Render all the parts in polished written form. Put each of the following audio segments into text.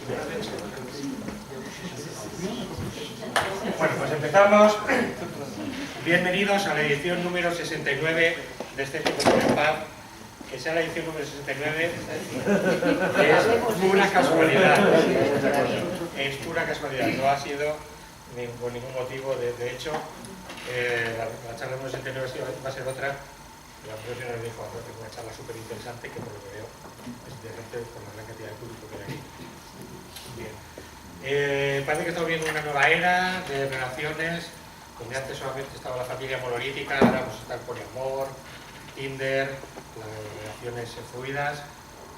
Bueno, pues empezamos. Bienvenidos a la edición número 69 de este tipo de Paz. Que sea la edición número 69 es pura casualidad. Es pura casualidad, no ha sido por ningún motivo. De hecho, la charla número 69 va a ser otra. La profesora nos dijo que es una charla súper interesante, que por lo que veo es interesante por la gran cantidad de público que hay aquí. Bien. Parece que estamos viendo una nueva era de relaciones, donde antes solamente estaba la familia monolítica, ahora vamos a estar poliamor, Tinder, las relaciones fluidas,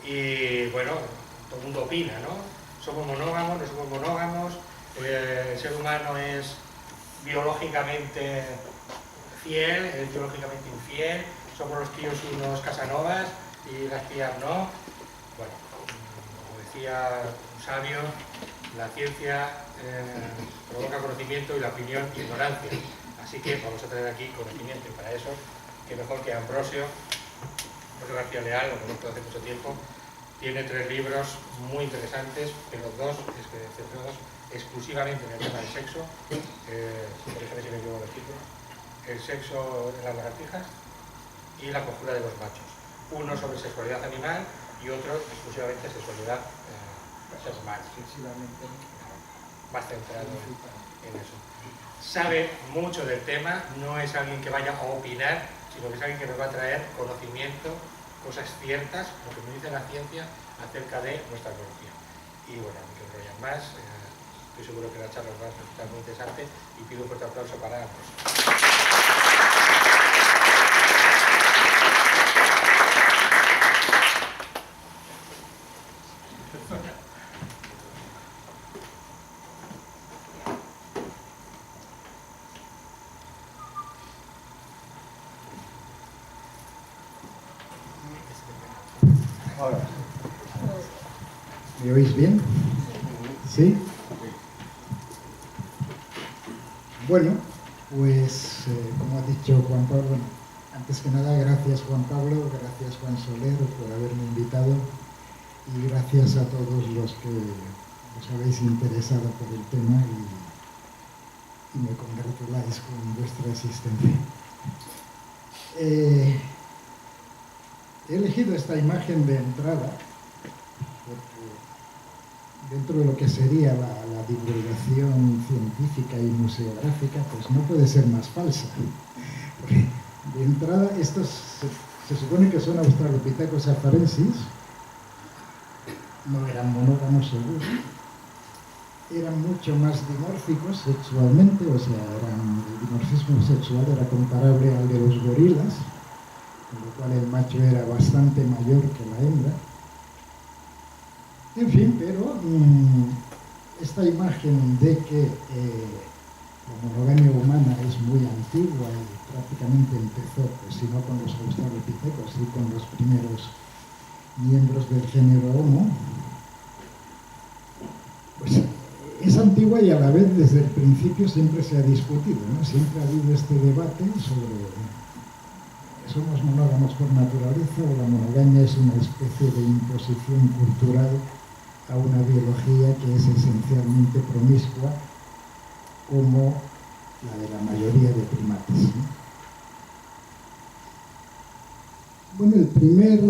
y bueno, todo el mundo opina, ¿no? ¿Somos monógamos, no somos monógamos? ¿El ser humano es biológicamente fiel, es biológicamente infiel? ¿Somos los tíos unos casanovas y las tías no? Bueno, como decía un sabio, la ciencia provoca conocimiento y la opinión ignorancia. Así que vamos a traer aquí conocimiento, y para eso, que mejor que Ambrosio García Leal, lo conozco hace mucho tiempo, tiene 3 libros muy interesantes, pero 2 centrados exclusivamente en el tema del sexo, corrígeme si me equivoco el título, el sexo en las lagartijas y la conjura de los machos. Uno sobre sexualidad animal y otro exclusivamente sexualidad humana. Más centrado en eso. Sabe mucho del tema, no es alguien que vaya a opinar, sino que es alguien que nos va a traer conocimiento, cosas ciertas, lo que nos dice la ciencia acerca de nuestra evolución. Y bueno, no quiero enrollar más, estoy seguro que la charla va a resultar muy interesante y pido un fuerte aplauso para ambos. Hola. ¿Me oís bien? ¿Sí? Bueno, pues como ha dicho Juan Pablo, bueno, antes que nada gracias Juan Pablo, gracias Juan Soler por haberme invitado y gracias a todos los que os habéis interesado por el tema y me congratuláis con vuestra asistencia. He elegido esta imagen de entrada porque dentro de lo que sería la divulgación científica y museográfica, pues no puede ser más falsa. Porque de entrada, estos se supone que son Australopithecus afarensis, no eran monógamos seguro, eran mucho más dimórficos sexualmente, o sea, el dimorfismo sexual era comparable al de los gorilas, con lo cual el macho era bastante mayor que la hembra. En fin, pero esta imagen de que la monogamia humana es muy antigua y prácticamente empezó, pues si no con los australopithecus, sí con los primeros miembros del género Homo, pues es antigua y a la vez desde el principio siempre se ha discutido, ¿no? Siempre ha habido este debate sobre ¿somos monógamos por naturaleza o la monogamia es una especie de imposición cultural a una biología que es esencialmente promiscua como la de la mayoría de primates, ¿no? Bueno, el primer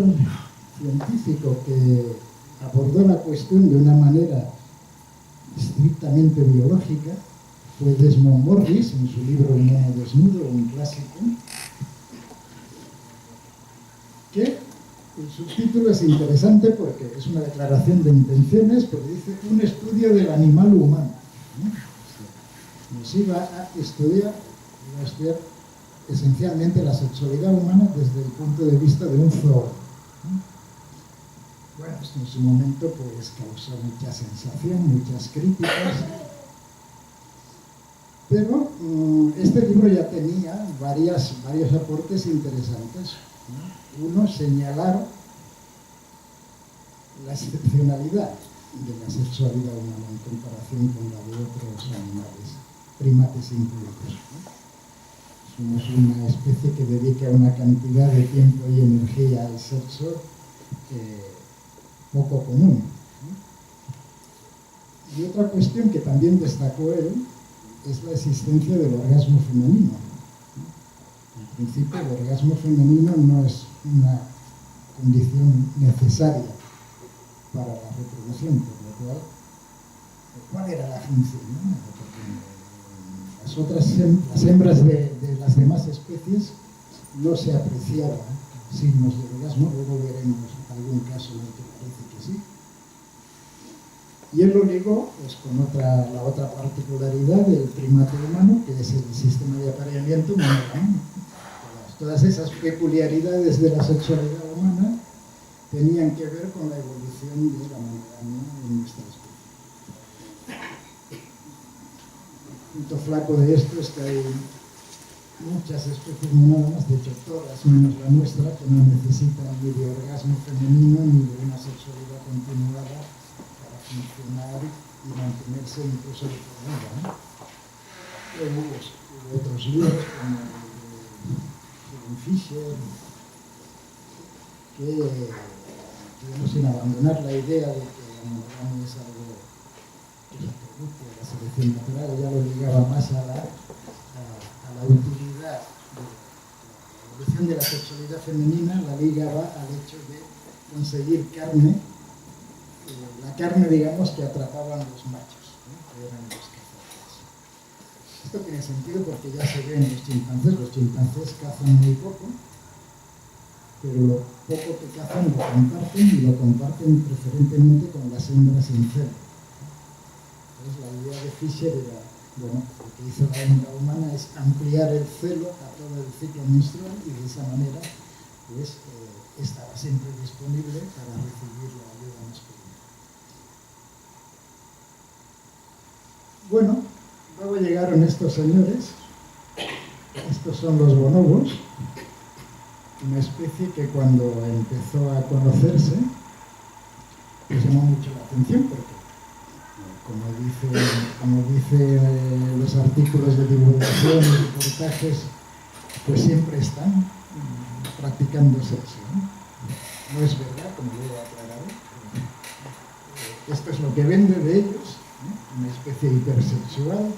científico que abordó la cuestión de una manera estrictamente biológica fue Desmond Morris en su libro Un mono desnudo, un clásico, que el subtítulo es interesante porque es una declaración de intenciones, pero dice un estudio del animal humano, ¿no? O sea, nos iba a estudiar esencialmente la sexualidad humana desde el punto de vista de un zoólogo, ¿no? Bueno, esto en su momento pues causó mucha sensación, muchas críticas, pero este libro ya tenía varios aportes interesantes, ¿no? Uno, señalar la excepcionalidad de la sexualidad humana en comparación con la de otros animales, primates incluidos, ¿no? Somos una especie que dedica una cantidad de tiempo y energía al sexo poco común, ¿no? Y otra cuestión que también destacó él es la existencia del orgasmo femenino. En principio, el orgasmo femenino no es una condición necesaria para la reproducción, por lo cual, ¿cuál era la función? ¿No? Las hembras de las demás especies no se apreciaban signos de orgasmo, luego veremos algún caso en el que parece que sí. Y él lo ligó pues, con la otra particularidad del primate humano, que es el sistema de apareamiento monógamo. Todas esas peculiaridades de la sexualidad humana tenían que ver con la evolución de la monogamia en nuestra especie. El punto flaco de esto es que hay muchas especies monógamas, de hecho todas menos la nuestra, que no necesitan ni de orgasmo femenino ni de una sexualidad continuada para funcionar y mantenerse incluso de por vida, ¿no? Luego hubo otros libros como Fisher, que digamos, sin abandonar la idea de que la monogamia es algo que se produce de la selección natural, ya lo ligaba más a la utilidad de la evolución de la sexualidad femenina, la ligaba al hecho de conseguir carne, la carne, digamos, que atrapaban los machos, ¿no? Que eran los cazadores. Esto tiene sentido porque ya se ve en los chimpancés cazan muy poco, pero lo poco que cazan lo comparten y lo comparten preferentemente con las hembras en celo. Entonces la idea de Fisher era, bueno, lo que hizo la hembra humana es ampliar el celo a todo el ciclo menstrual y de esa manera pues estaba siempre disponible para recibir la ayuda masculina. Bueno, luego llegaron estos señores, estos son los bonobos, una especie que cuando empezó a conocerse pues llamó mucho la atención porque, como dice los artículos de divulgación y reportajes, pues siempre están practicando sexo, ¿no? No es verdad, como luego aclararé. Esto es lo que vende de ellos, ¿no? Una especie hipersexual,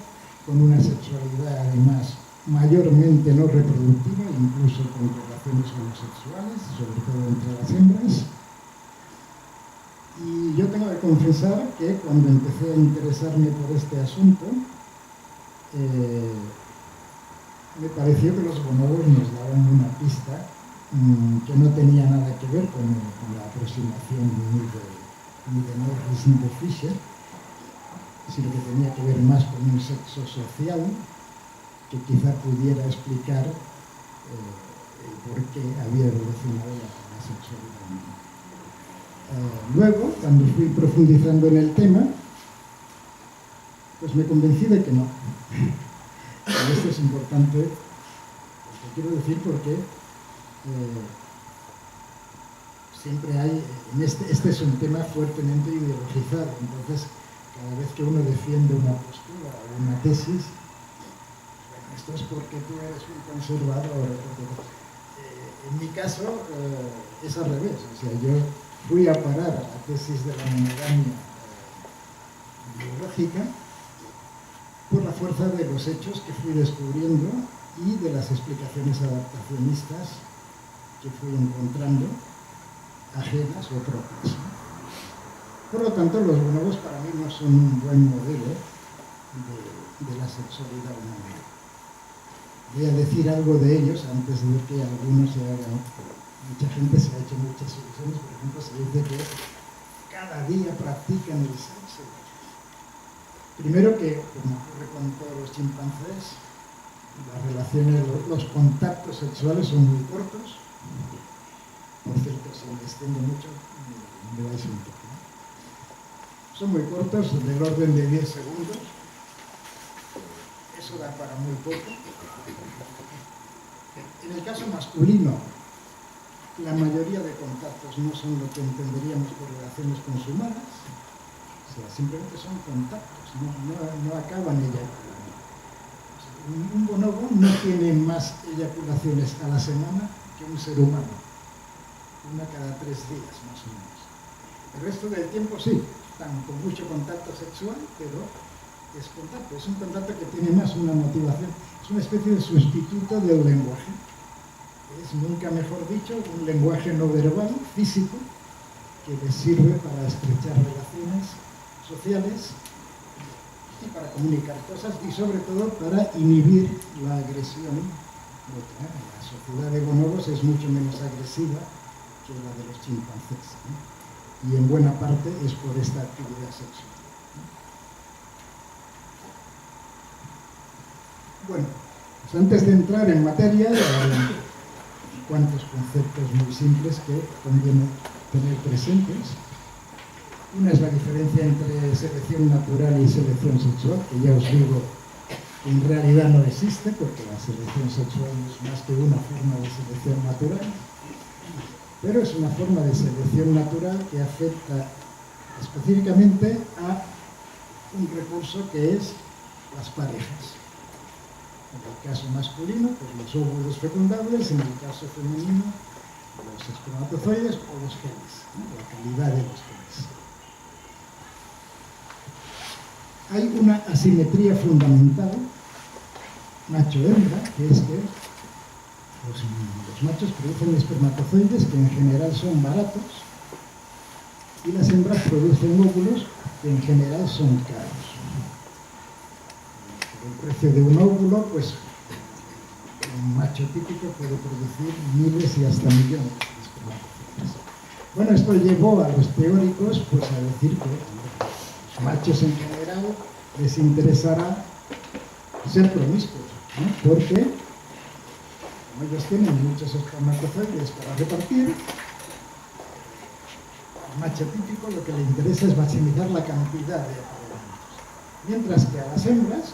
con una sexualidad además mayormente no reproductiva, incluso con relaciones homosexuales, sobre todo entre las hembras. Y yo tengo que confesar que cuando empecé a interesarme por este asunto, me pareció que los bonobos nos daban una pista que no tenía nada que ver con la aproximación ni de Norris ni de Fisher, sino que tenía que ver más con un sexo social que quizá pudiera explicar por qué había evolucionado la sexualidad humana. Luego, cuando fui profundizando en el tema, pues me convencí de que no. Y esto es importante, lo quiero decir porque siempre hay, este es un tema fuertemente ideologizado, entonces cada vez que uno defiende una postura o una tesis, esto es porque tú eres un conservador. En mi caso es al revés. O sea, yo fui a parar a la tesis de la monogamia biológica por la fuerza de los hechos que fui descubriendo y de las explicaciones adaptacionistas que fui encontrando, ajenas o propias. Por lo tanto, los bonobos para mí no son un buen modelo de la sexualidad humana. Voy a decir algo de ellos antes de que algunos se hagan. Mucha gente se ha hecho muchas soluciones, por ejemplo, se dice que cada día practican el sexo. Primero que, como ocurre con todos los chimpancés, las relaciones, los contactos sexuales son muy cortos. Por cierto, si me extiendo mucho, me vais un poco. Son muy cortos, del orden de 10 segundos. Eso da para muy poco. En el caso masculino, la mayoría de contactos no son lo que entenderíamos por relaciones consumadas, o sea, simplemente son contactos, no acaban eyaculando. Un bonobo no tiene más eyaculaciones a la semana que un ser humano, una cada 3 días más o menos. El resto del tiempo sí, con mucho contacto sexual, pero es contacto, es un contacto que tiene más una motivación, es una especie de sustituto del lenguaje. Es, nunca mejor dicho, un lenguaje no verbal, físico, que les sirve para estrechar relaciones sociales y para comunicar cosas y sobre todo para inhibir la agresión. La sociedad de bonobos es mucho menos agresiva que la de los chimpancés, ¿no? Y en buena parte es por esta actividad sexual. Bueno, pues antes de entrar en materia, hay cuantos conceptos muy simples que conviene tener presentes. Una es la diferencia entre selección natural y selección sexual, que ya os digo que en realidad no existe, porque la selección sexual no es más que una forma de selección natural, pero es una forma de selección natural que afecta específicamente a un recurso que es las parejas. En el caso masculino, pues los óvulos fecundables; en el caso femenino, los espermatozoides o los genes, ¿no? La calidad de los genes. Hay una asimetría fundamental macho-hembra, que es que los machos producen espermatozoides que en general son baratos y las hembras producen óvulos que en general son caros. El precio de un óvulo, pues un macho típico puede producir miles y hasta millones de espermatozoides. Bueno, esto llevó a los teóricos pues a decir que a los machos en general les interesará ser promiscuos, ¿no? Porque como ellos tienen muchos espermatozoides para repartir, al macho típico lo que le interesa es maximizar la cantidad de apareamientos. Mientras que a las hembras,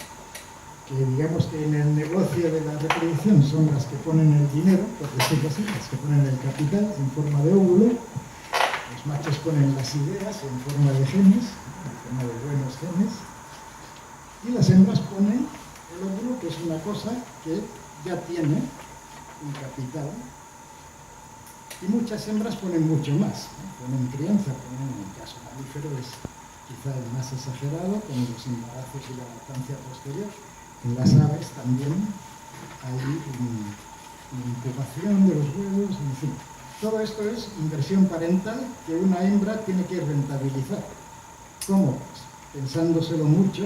que digamos que en el negocio de la reproducción son las que ponen el dinero, por decirlo así, las que ponen el capital en forma de óvulo, los machos ponen las ideas en forma de genes, en forma de buenos genes, y las hembras ponen el óvulo, que es una cosa que ya tiene un capital, y muchas hembras ponen mucho más, ¿no? Ponen crianza, ponen, en el caso mamífero es quizá el más exagerado, con los embarazos y la lactancia posterior. En las aves también hay una incubación de los huevos, en fin. Todo esto es inversión parental que una hembra tiene que rentabilizar. ¿Cómo? Pues pensándoselo mucho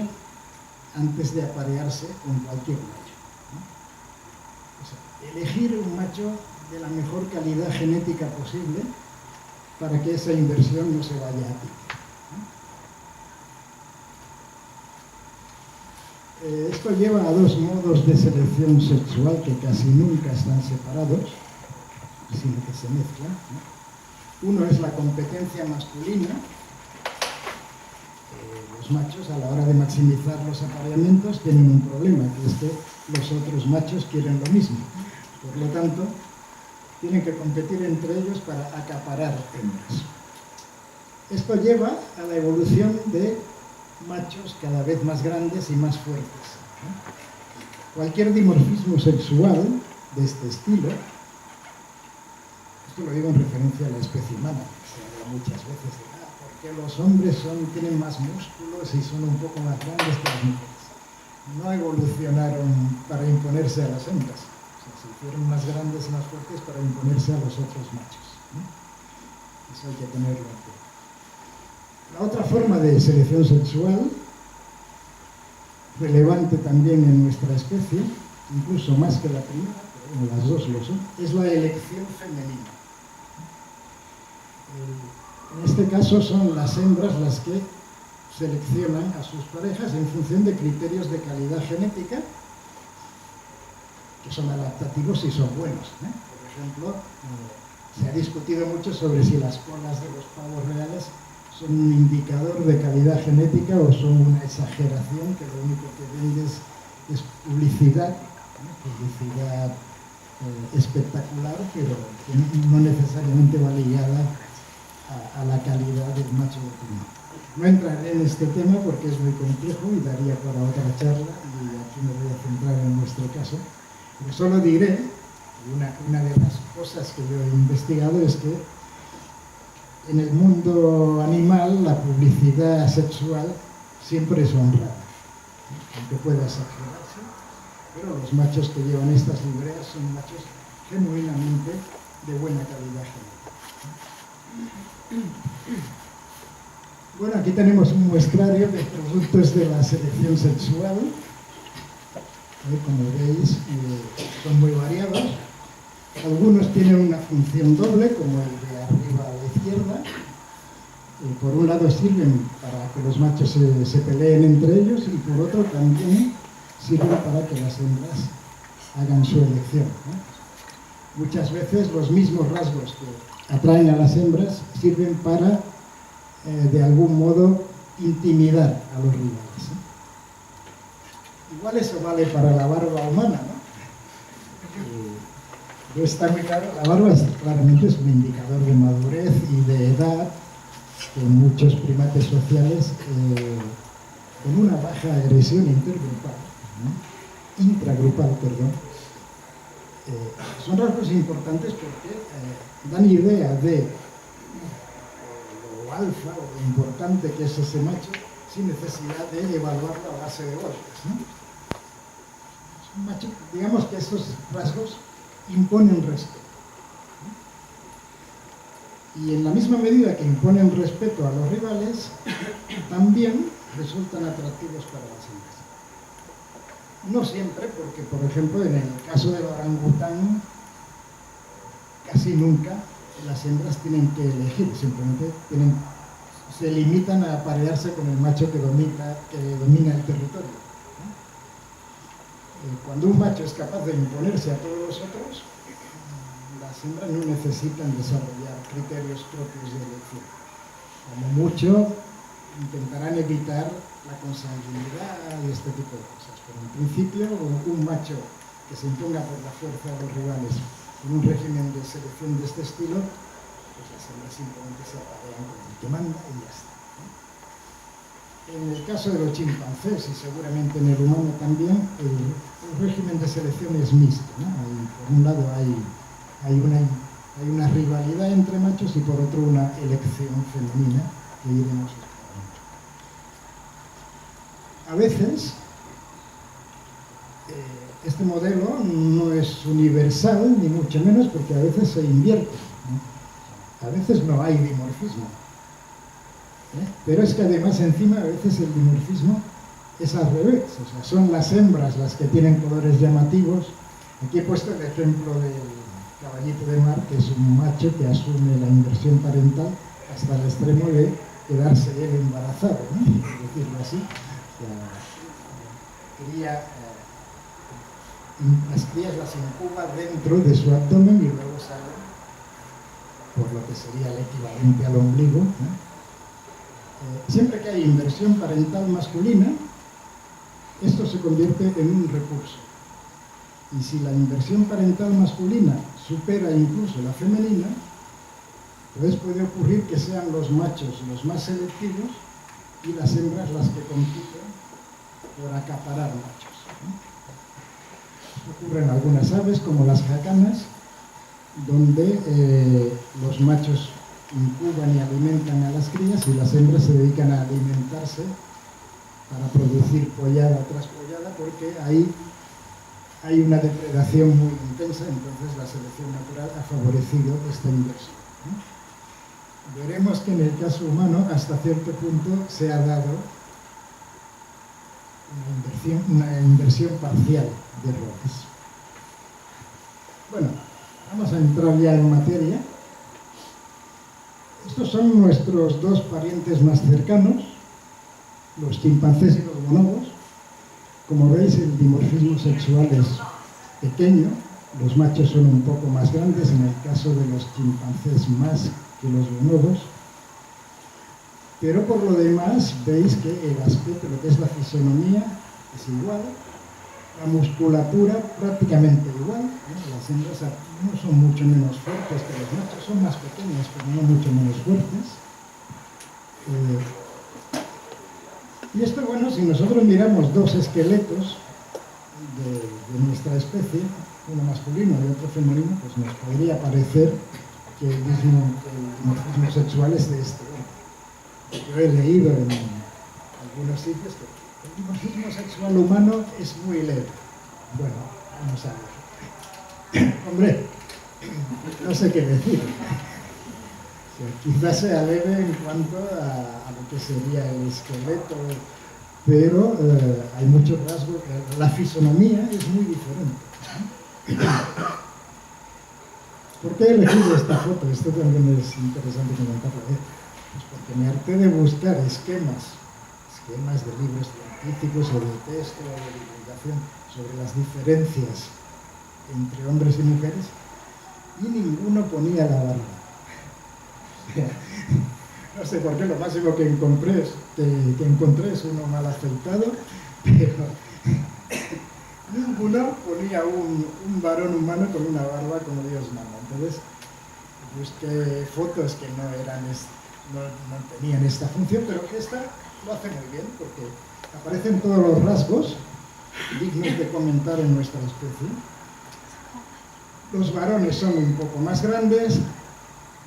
antes de aparearse con cualquier macho, ¿no? O sea, elegir un macho de la mejor calidad genética posible para que esa inversión no se vaya a pique. Esto lleva a dos modos de selección sexual que casi nunca están separados, sino que se mezclan, ¿no? Uno es la competencia masculina. Los machos, a la hora de maximizar los apareamientos, tienen un problema, que es que los otros machos quieren lo mismo. Por lo tanto, tienen que competir entre ellos para acaparar hembras. Esto lleva a la evolución de machos cada vez más grandes y más fuertes, ¿no? Cualquier dimorfismo sexual de este estilo, esto lo digo en referencia a la especie humana, que se habla muchas veces de ¿por qué los hombres tienen más músculos y son un poco más grandes que las mujeres? No evolucionaron para imponerse a las hembras, o sea, se hicieron más grandes y más fuertes para imponerse a los otros machos, ¿no? Eso hay que tenerlo en cuenta. La otra forma de selección sexual, relevante también en nuestra especie, incluso más que la primera, pero bueno, las dos lo son, es la elección femenina. En este caso son las hembras las que seleccionan a sus parejas en función de criterios de calidad genética, que son adaptativos y son buenos, ¿eh? Por ejemplo, se ha discutido mucho sobre si las colas de los pavos reales son un indicador de calidad genética o son una exageración que lo único que vende es publicidad, ¿no? Publicidad espectacular, pero que no necesariamente va ligada a la calidad del macho vacuno. No entraré en este tema porque es muy complejo y daría para otra charla, y aquí me voy a centrar en nuestro caso, pero solo diré, una de las cosas que yo he investigado es que en el mundo animal la publicidad sexual siempre es honrada, aunque pueda exagerarse, pero los machos que llevan estas libreas son machos genuinamente de buena calidad genética. Bueno, aquí tenemos un muestrario de productos de la selección sexual. Como veis, son muy variados. Algunos tienen una función doble, como el de arriba a la izquierda. Por un lado sirven para que los machos se peleen entre ellos y por otro también sirven para que las hembras hagan su elección, ¿no? Muchas veces los mismos rasgos que atraen a las hembras sirven para, de algún modo, intimidar a los rivales, ¿eh? Igual eso vale para la barba humana, ¿no? No está muy claro. La barba claramente es un indicador de madurez y de edad que en muchos primates sociales con una baja agresión intragrupal, son rasgos importantes porque dan idea de lo alfa o lo importante que es ese macho sin necesidad de evaluarlo a base de golpes, ¿no? Es un macho, digamos que estos rasgos imponen respeto, ¿no? Y en la misma medida que imponen respeto a los rivales, también resultan atractivos para las hembras. No siempre, porque por ejemplo en el caso del orangután, casi nunca las hembras tienen que elegir, simplemente se limitan a aparearse con el macho que domina el territorio, ¿no? Cuando un macho es capaz de imponerse a todos los otros, las hembras no necesitan desarrollar criterios propios de elección. Como mucho, intentarán evitar la consanguinidad y este tipo de cosas. Pero en principio, un macho que se imponga por la fuerza a los rivales en un régimen de selección de este estilo, pues las hembras simplemente se aparean con el que manda y ya está, ¿no? En el caso de los chimpancés, y seguramente en el humano también, el régimen de selección es mixto, ¿no? Por un lado hay una rivalidad entre machos y por otro una elección femenina que iremos explicando. A veces este modelo no es universal, ni mucho menos, porque a veces se invierte, ¿no? A veces no hay dimorfismo, pero es que además encima a veces el dimorfismo es al revés, o sea, son las hembras las que tienen colores llamativos. Aquí he puesto el ejemplo del caballito de mar, que es un macho que asume la inversión parental hasta el extremo de quedarse él embarazado, ¿no? Por decirlo así. Las crías las incuba dentro de su abdomen y luego salen por lo que sería el equivalente al ombligo, ¿no? Siempre que hay inversión parental masculina, esto se convierte en un recurso. Y si la inversión parental masculina supera incluso la femenina, entonces puede ocurrir que sean los machos los más selectivos y las hembras las que compiten por acaparar machos, ¿no? Esto ocurre en algunas aves, como las jacanas, donde los machos incuban y alimentan a las crías y las hembras se dedican a alimentarse para producir pollada tras pollada, porque hay una depredación muy intensa, entonces la selección natural ha favorecido esta inversión, ¿no? Veremos que en el caso humano, hasta cierto punto, se ha dado una inversión parcial de roles. Bueno, vamos a entrar ya en materia. Estos son nuestros dos parientes más cercanos, los chimpancés y los bonobos. Como veis, el dimorfismo sexual es pequeño, los machos son un poco más grandes, en el caso de los chimpancés más que los bonobos, pero por lo demás veis que el aspecto, lo que es la fisonomía, es igual, la musculatura prácticamente igual, ¿no? Las hembras no son mucho menos fuertes que los machos, son más pequeñas, pero no mucho menos fuertes. Y esto, bueno, si nosotros miramos dos esqueletos de nuestra especie, uno masculino y otro femenino, pues nos podría parecer que que el dimorfismo sexual es de este hombre. Yo he leído en algunos sitios que el dimorfismo sexual humano es muy leve. Bueno, vamos a ver. Hombre, no sé qué decir. Quizás sea leve en cuanto a lo que sería el esqueleto, pero hay muchos rasgos. La fisonomía es muy diferente. ¿Por qué he elegido esta foto? Esto también es interesante comentarlo. Pues porque me harté de buscar esquemas de libros científicos o de texto o de divulgación sobre las diferencias entre hombres y mujeres, y ninguno ponía la barba. No sé por qué, lo máximo que encontré es uno mal afeitado, pero ninguno ponía un varón humano con una barba como Dios manda. Entonces busqué fotos que no tenían esta función, pero esta lo hace muy bien porque aparecen todos los rasgos dignos de comentar en nuestra especie. Los varones son un poco más grandes,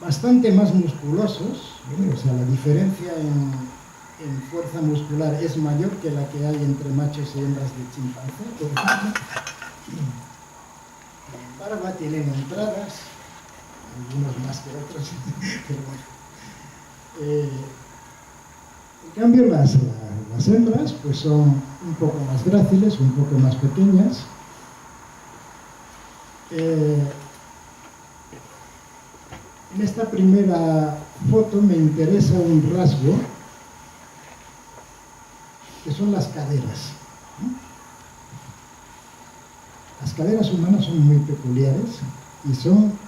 bastante más musculosos, ¿eh? O sea, la diferencia en fuerza muscular es mayor que la que hay entre machos y hembras de chimpancé, por ejemplo. La barba tienen entradas, algunos más que otros, pero bueno. En cambio, las hembras pues son un poco más gráciles, un poco más pequeñas. En esta primera foto me interesa un rasgo que son las caderas. Las caderas humanas son muy peculiares y son,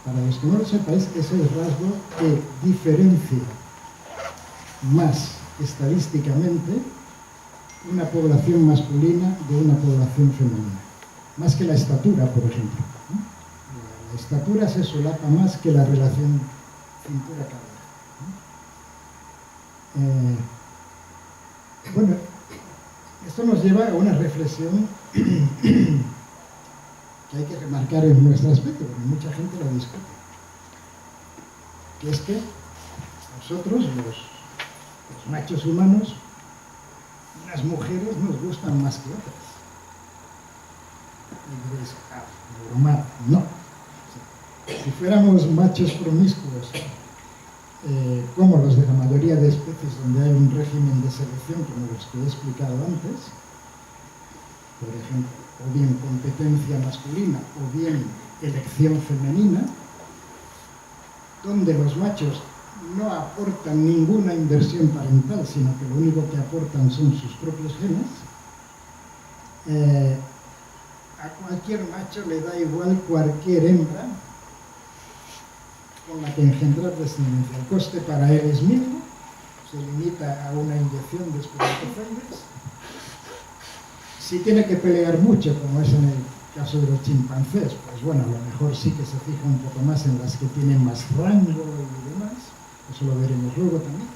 para los que no lo sepáis, es el rasgo que diferencia más estadísticamente una población masculina de una población femenina, más que la estatura, por ejemplo. La estatura se solapa más que la relación cintura-cadera. Bueno, esto nos lleva a una reflexión que hay que remarcar en nuestro aspecto, porque mucha gente lo discute, que es que nosotros, los machos humanos, unas mujeres nos gustan más que otras. Y diréis, bromar, no. Si fuéramos machos promiscuos, como los de la mayoría de especies donde hay un régimen de selección, como los que he explicado antes, por ejemplo, o bien competencia masculina o bien elección femenina, donde los machos no aportan ninguna inversión parental, sino que lo único que aportan son sus propios genes, a cualquier macho le da igual cualquier hembra con la que engendrar descendencia. El coste para él es mínimo, se limita a una inyección de espermatozoides. Si tiene que pelear mucho, como es en el caso de los chimpancés, pues bueno, a lo mejor sí que se fija un poco más en las que tienen más rango y demás, eso lo veremos luego también.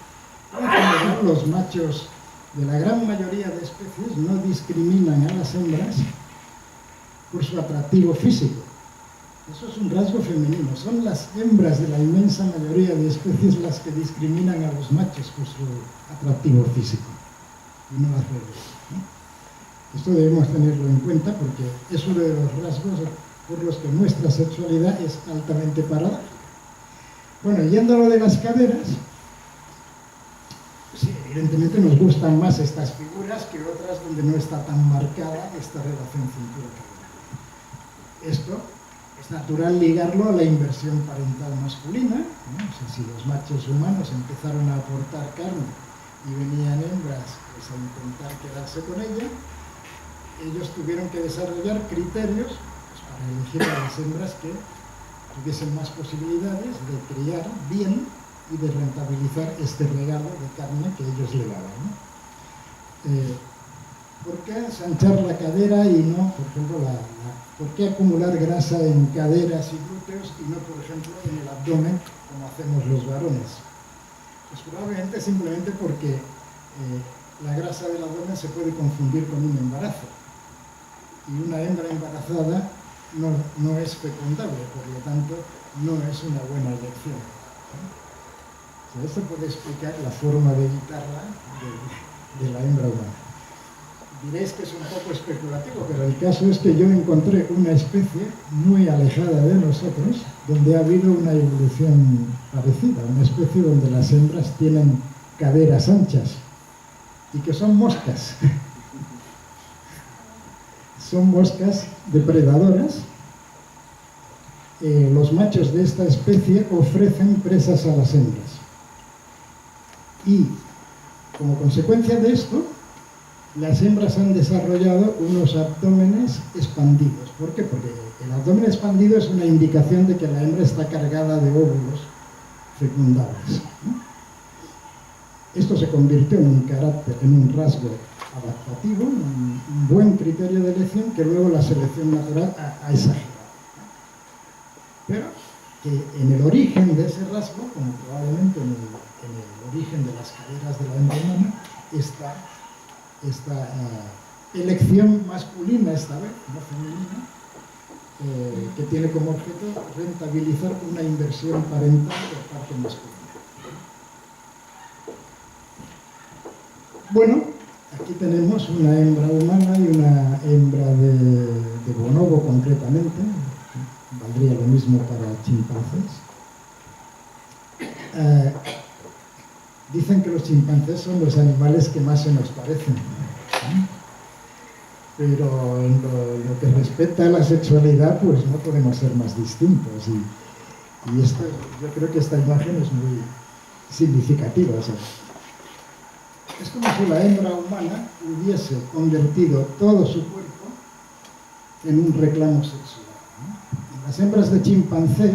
En general, los machos de la gran mayoría de especies no discriminan a las hembras por su atractivo físico. Eso es un rasgo femenino. Son las hembras de la inmensa mayoría de especies las que discriminan a los machos por su atractivo físico, y no al revés, ¿no? Esto debemos tenerlo en cuenta porque es uno de los rasgos por los que nuestra sexualidad es altamente paradójica. Bueno, yendo a lo de las caderas, sí, evidentemente nos gustan más estas figuras que otras donde no está tan marcada esta relación cintura-cadera. Esto es natural ligarlo a la inversión parental masculina, ¿no? O sea, si los machos humanos empezaron a aportar carne y venían hembras pues, a intentar quedarse con ella, ellos tuvieron que desarrollar criterios pues, para elegir a las hembras que tuviesen más posibilidades de criar bien y de rentabilizar este regalo de carne que ellos le daban, ¿no? ¿Por qué ensanchar la cadera y no, por ejemplo, por qué acumular grasa en caderas y glúteos y no, por ejemplo, en el abdomen, como hacemos los varones? Pues probablemente simplemente porque la grasa del abdomen se puede confundir con un embarazo. Y una hembra embarazada no es fecundable, por lo tanto no es una buena elección. O sea, esto puede explicar la forma de evitarla de la hembra humana. Diréis que es un poco especulativo, pero el caso es que yo encontré una especie muy alejada de nosotros donde ha habido una evolución parecida, una especie donde las hembras tienen caderas anchas y que son moscas. Son moscas depredadoras. Los machos de esta especie ofrecen presas a las hembras. Y como consecuencia de esto, las hembras han desarrollado unos abdómenes expandidos. ¿Por qué? Porque el abdomen expandido es una indicación de que la hembra está cargada de óvulos fecundables. Esto se convirtió en un rasgo adaptativo, un buen criterio de elección que luego la selección natural ha exagerado. Pero que en el origen de ese rasgo, como probablemente en el origen de las caderas de la hembra humana, está esta elección masculina, esta vez, no femenina, que tiene como objeto rentabilizar una inversión parental por parte masculina. Bueno, aquí tenemos una hembra humana y una hembra de bonobo concretamente, valdría lo mismo para chimpancés. Dicen que los chimpancés son los animales que más se nos parecen, pero en lo que respecta a la sexualidad, pues no podemos ser más distintos. Y esto, yo creo que esta imagen es muy significativa. O sea, es como si la hembra humana hubiese convertido todo su cuerpo en un reclamo sexual. En las hembras de chimpancé,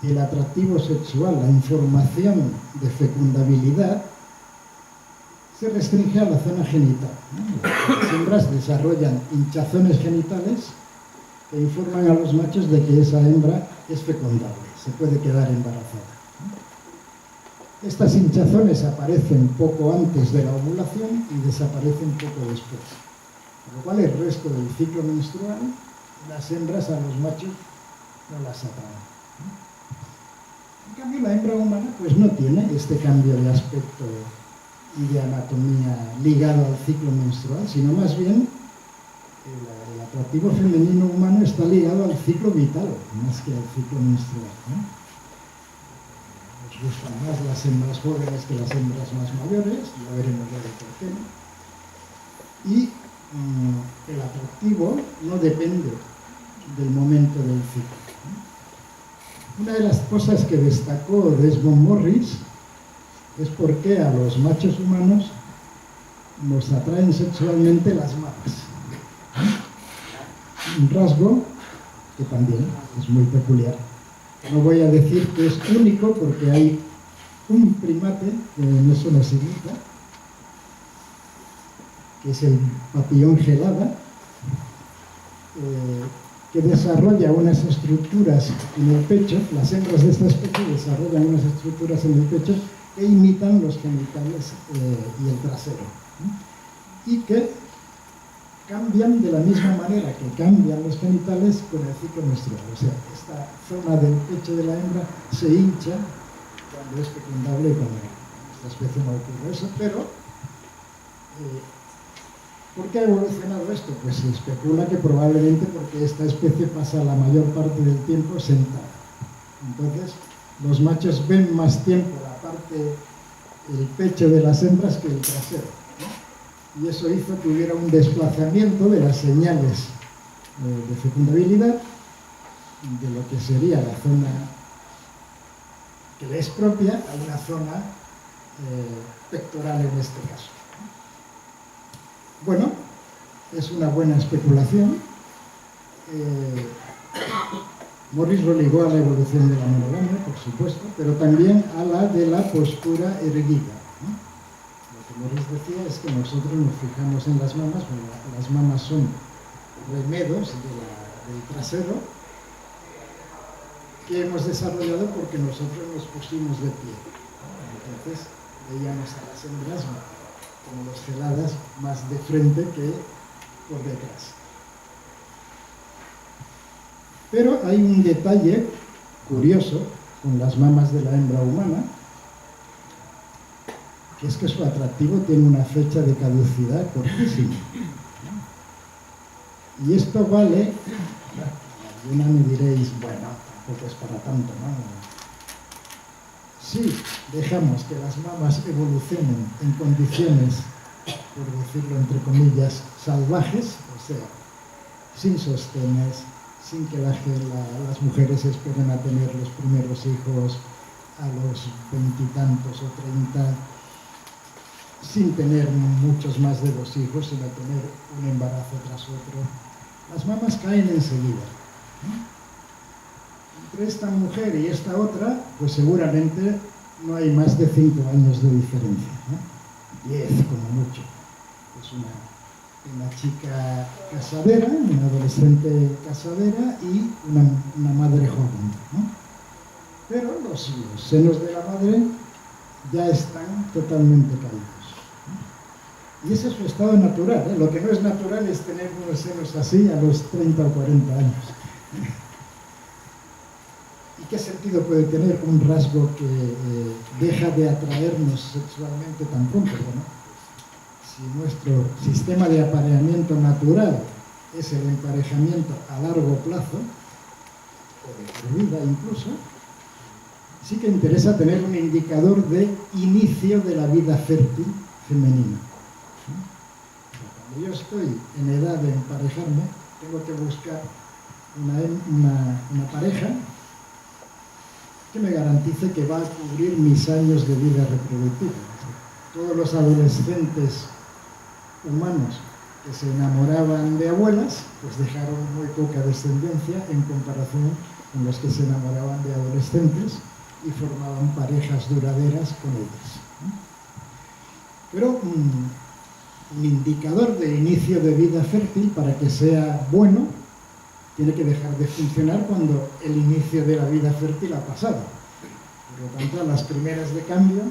el atractivo sexual, la información de fecundabilidad, se restringe a la zona genital. Las hembras desarrollan hinchazones genitales que informan a los machos de que esa hembra es fecundable, se puede quedar embarazada. Estas hinchazones aparecen poco antes de la ovulación y desaparecen poco después. Por lo cual el resto del ciclo menstrual, las hembras a los machos no las atraen. En cambio, la hembra humana pues no tiene este cambio de aspecto y de anatomía ligado al ciclo menstrual, sino más bien el atractivo femenino humano está ligado al ciclo vital, más que al ciclo menstrual, ¿no? Nos gustan más las hembras jóvenes que las hembras más mayores, ya veremos luego por qué. Y el atractivo no depende del momento del ciclo. Una de las cosas que destacó Desmond Morris es por qué a los machos humanos nos atraen sexualmente las mamas. Un rasgo que también es muy peculiar. No voy a decir que es único porque hay un primate que en eso nos imita, que es el papillón gelada, que desarrolla unas estructuras en el pecho. Las hembras de esta especie desarrollan unas estructuras en el pecho que imitan los genitales y el trasero, y que cambian de la misma manera que cambian los genitales con el ciclo menstrual. O sea, esta zona del pecho de la hembra se hincha cuando es fecundable y cuando no. Esta especie no ocurre eso, pero ¿por qué ha evolucionado esto? Pues se especula que probablemente porque esta especie pasa la mayor parte del tiempo sentada. Entonces, los machos ven más tiempo la parte, el pecho de las hembras que el trasero, ¿no? Y eso hizo que hubiera un desplazamiento de las señales de fecundabilidad de lo que sería la zona que le es propia a una zona pectoral en este caso. Bueno, es una buena especulación. Morris lo ligó a la evolución de la monogamia, por supuesto, pero también a la de la postura erguida, ¿no? Lo que Morris decía es que nosotros nos fijamos en las mamas, bueno, las mamas son remedos del trasero que hemos desarrollado porque nosotros nos pusimos de pie, ¿no? Entonces veíamos a las hembras como los geladas más de frente que por detrás. Pero hay un detalle curioso con las mamas de la hembra humana, que es que su atractivo tiene una fecha de caducidad cortísima. Y esto vale, alguna me diréis, bueno, tampoco es para tanto, ¿no? Si dejamos que las mamas evolucionen en condiciones, por decirlo entre comillas, salvajes, o sea, sin sostenes, sin que las mujeres esperen a tener los primeros hijos a los 20 y tantos o 30, sin tener muchos más de 2 hijos, sino tener un embarazo tras otro, las mamas caen enseguida. Entre esta mujer y esta otra, pues seguramente no hay más de 5 años de diferencia, ¿no? 10 como mucho. Pues una chica casadera, una adolescente casadera y una madre joven, ¿no? Pero los senos de la madre ya están totalmente caídos, ¿no? Y ese es su estado natural, ¿eh? Lo que no es natural es tener unos senos así a los 30 o 40 años. ¿Y qué sentido puede tener un rasgo que deja de atraernos sexualmente tan pronto? Bueno, si nuestro sistema de apareamiento natural es el emparejamiento a largo plazo, o de por vida incluso, sí que interesa tener un indicador de inicio de la vida fértil femenina. Cuando yo estoy en edad de emparejarme, tengo que buscar una pareja que me garantice que va a cubrir mis años de vida reproductiva. Todos los adolescentes humanos que se enamoraban de abuelas, pues dejaron muy poca descendencia en comparación con los que se enamoraban de adolescentes y formaban parejas duraderas con ellas. Pero un indicador de inicio de vida fértil, para que sea bueno, tiene que dejar de funcionar cuando el inicio de la vida fértil ha pasado. Por lo tanto, a las primeras de cambio,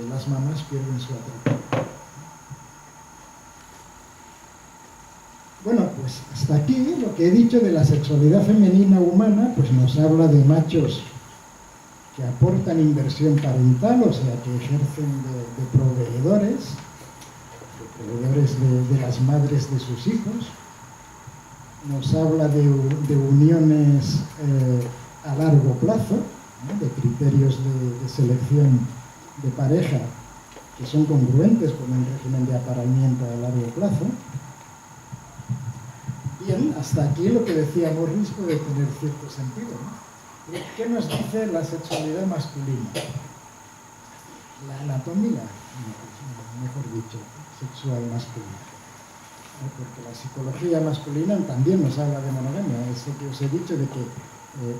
las mamas pierden su atractivo. Bueno, pues hasta aquí lo que he dicho de la sexualidad femenina humana, pues nos habla de machos que aportan inversión parental, o sea, que ejercen de proveedores de las madres de sus hijos. Nos habla de uniones a largo plazo, ¿no? De criterios de selección de pareja que son congruentes con el régimen de apareamiento a largo plazo. Bien, hasta aquí lo que decía Morris puede tener cierto sentido, ¿no? ¿Qué nos dice la sexualidad masculina? La anatomía, mejor dicho, sexual masculina. Porque la psicología masculina también nos habla de monogamia. Eso que os he dicho de que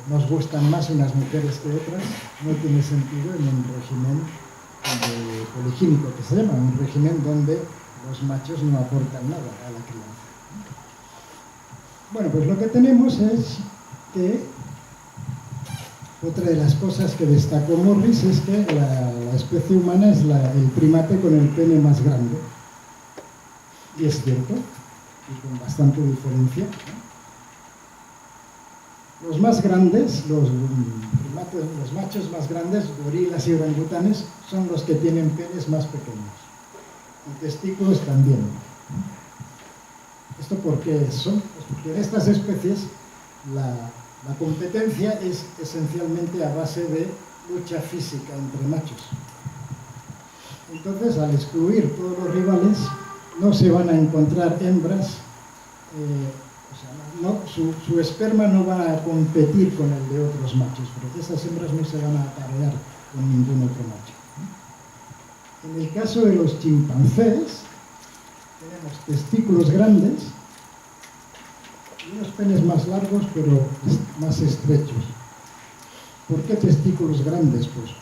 nos gustan más unas mujeres que otras no tiene sentido en un régimen poligínico, que se llama, un régimen donde los machos no aportan nada a la crianza. Bueno, pues lo que tenemos es que otra de las cosas que destacó Morris es que la especie humana es el primate con el pene más grande. Y es cierto, y con bastante diferencia, ¿no? Los más grandes, los machos más grandes, gorilas y orangutanes, son los que tienen penes más pequeños. Y testículos también. ¿Esto por qué son? Pues porque en estas especies la competencia es esencialmente a base de lucha física entre machos. Entonces, al excluir todos los rivales, no se van a encontrar hembras, su esperma no va a competir con el de otros machos, porque esas hembras no se van a aparear con ningún otro macho. En el caso de los chimpancés, tenemos testículos grandes y unos penes más largos, pero más estrechos. ¿Por qué testículos grandes? Pues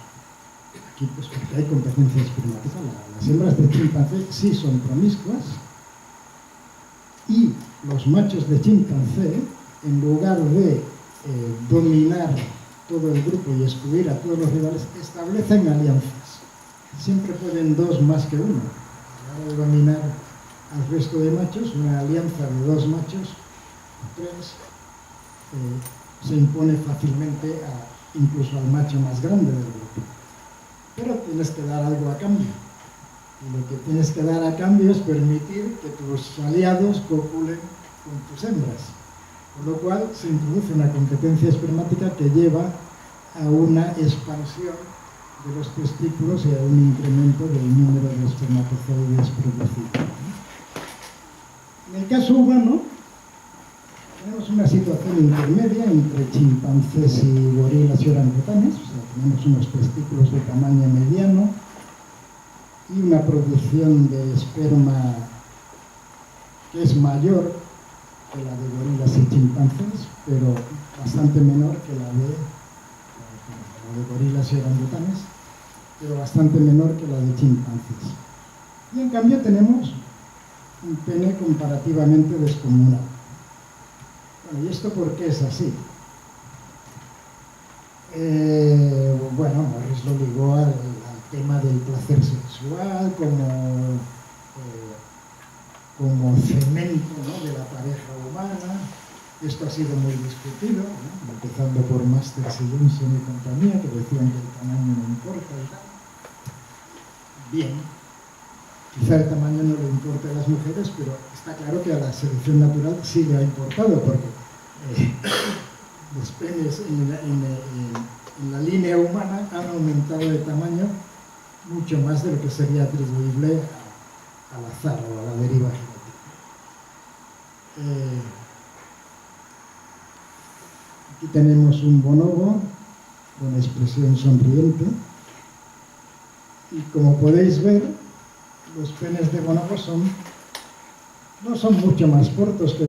aquí pues porque hay competencia espermática. Las hembras de chimpancé sí son promiscuas y los machos de chimpancé, en lugar de dominar todo el grupo y excluir a todos los rivales, establecen alianzas. Siempre pueden 2 más que 1. A la hora de dominar al resto de machos, una alianza de 2 machos, 3, se impone fácilmente incluso al macho más grande del grupo. Pero tienes que dar algo a cambio. Y lo que tienes que dar a cambio es permitir que tus aliados copulen con tus hembras. Por lo cual se introduce una competencia espermática que lleva a una expansión de los testículos y a un incremento del número de espermatozoides producidos. En el caso humano, tenemos una situación intermedia entre chimpancés y gorilas y orangutanes, o sea, tenemos unos testículos de tamaño mediano y una producción de esperma que es mayor que la de gorilas y chimpancés, pero bastante menor que la de gorilas y orangutanes, pero bastante menor que la de chimpancés. Y en cambio tenemos un pene comparativamente descomunal. Bueno, ¿y esto por qué es así? Bueno, Morris lo ligó al tema del placer sexual como cemento, ¿no?, de la pareja humana. Esto ha sido muy discutido, ¿no?, empezando por Masters y Johnson y compañía, que decían que el tamaño no importa y tal. Bien, quizá el tamaño no le importa a las mujeres, pero está claro que a la selección natural sí le ha importado, porque los penes en la línea humana han aumentado de tamaño mucho más de lo que sería atribuible al azar o a la deriva genética. Aquí tenemos un bonobo con expresión sonriente y como podéis ver, los penes de bonobo no son mucho más cortos que